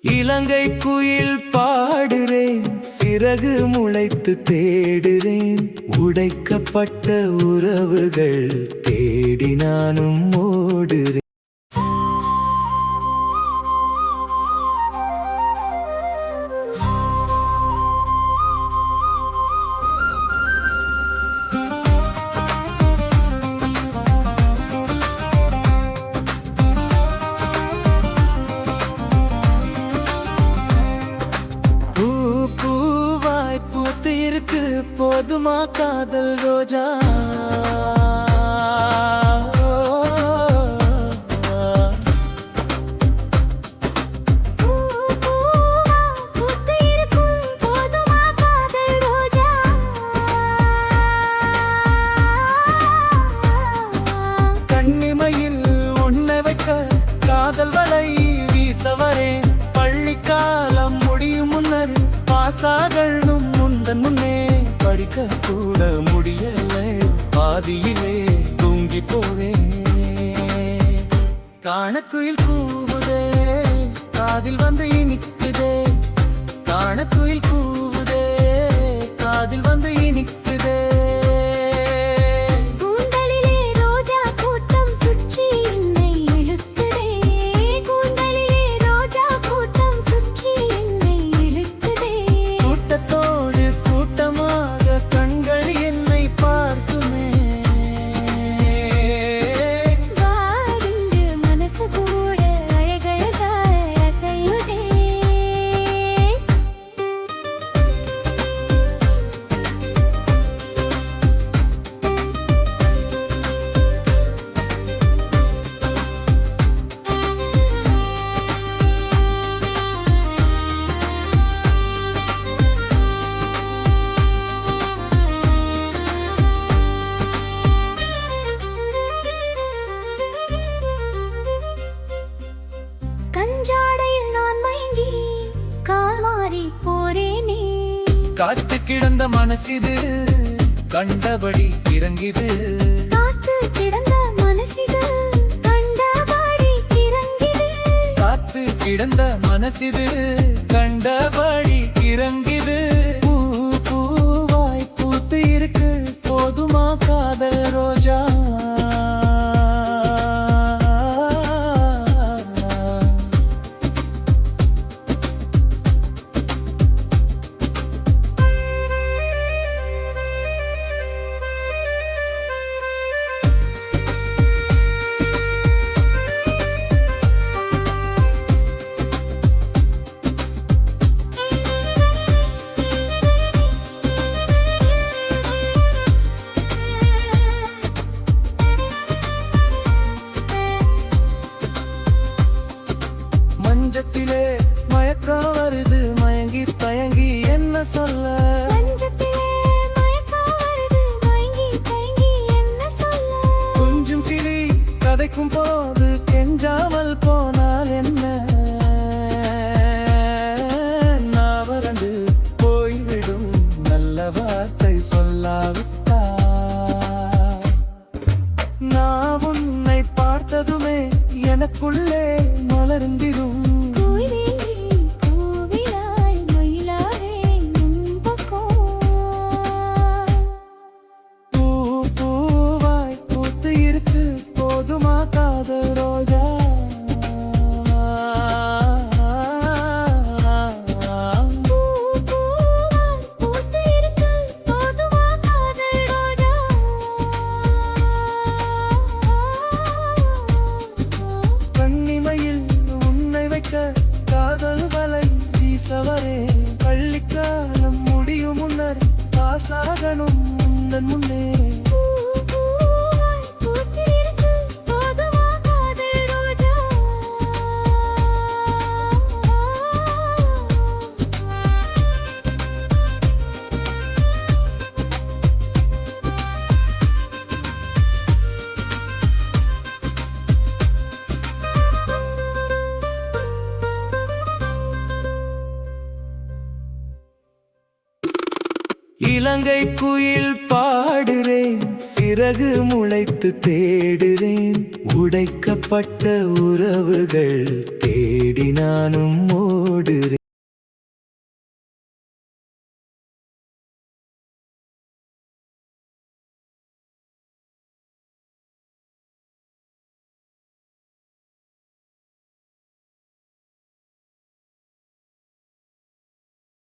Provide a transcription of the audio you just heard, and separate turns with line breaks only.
இலங்கை குயில் பாடுறேன், சிறகு முளைத்து தேடுறேன். உடைக்கப்பட்ட உறவுகள் தேடி நானும் ஓடுறேன். போதுமா காதல் ரோஜா, கண்ணிமையில் உன்னை வைக்க காதல் வலை வீசவரேன். பள்ளிக்காலம் முடியும் முன்னர் பாசாகணும் முந்தன் முன்னே. படிக்க கூட முடியல, பாதியிலே தூங்கி போவேன். காணக்குயில் கூவுதே, காதில் வந்து இனிக்குதே. காணக்குயில் கூவுதே, காதில் வந்து இனிக்குதே. காத்து கிடந்த மனசிது கண்டபடி இறங்கிது.
காத்து கிடந்த மனசிது கண்டபடி இறங்கிது.
காத்து கிடந்த மனசிது கண்டபடி இறங்கிது. பூ பூவாய் பூத்து இருக்கு, போதுமா காதல் ரோஜா. மஞ்சத்திலே மயக்கம் வருது, மயங்கி தயங்கி என்ன சொல்ல.
மஞ்சத்திலே மயக்கம் வருது, மயங்கி தயங்கி என்ன சொல்ல.
கொஞ்சம் கிளி கதைக்கும் போது கெஞ்சாமல் போனால் என்ன. நான் வறண்டு போய்விடும் நல்ல வார்த்தை சொல்லாவிட்டா. நான் உன்னை பார்த்ததுமே எனக்குள்ளே மலர்ந்திடும். காதல் வலை வீசவரே, பள்ளிக்காலம் முடியும் முன்னர் பாசாகணும் முந்தன் முன்னே. இலங்கை குயில் பாடுறேன், சிறகு முளைத்து தேடுறேன். உடைக்கப்பட்ட உறவுகள் தேடி நானும் ஓடுறேன். ஓடுறேன்.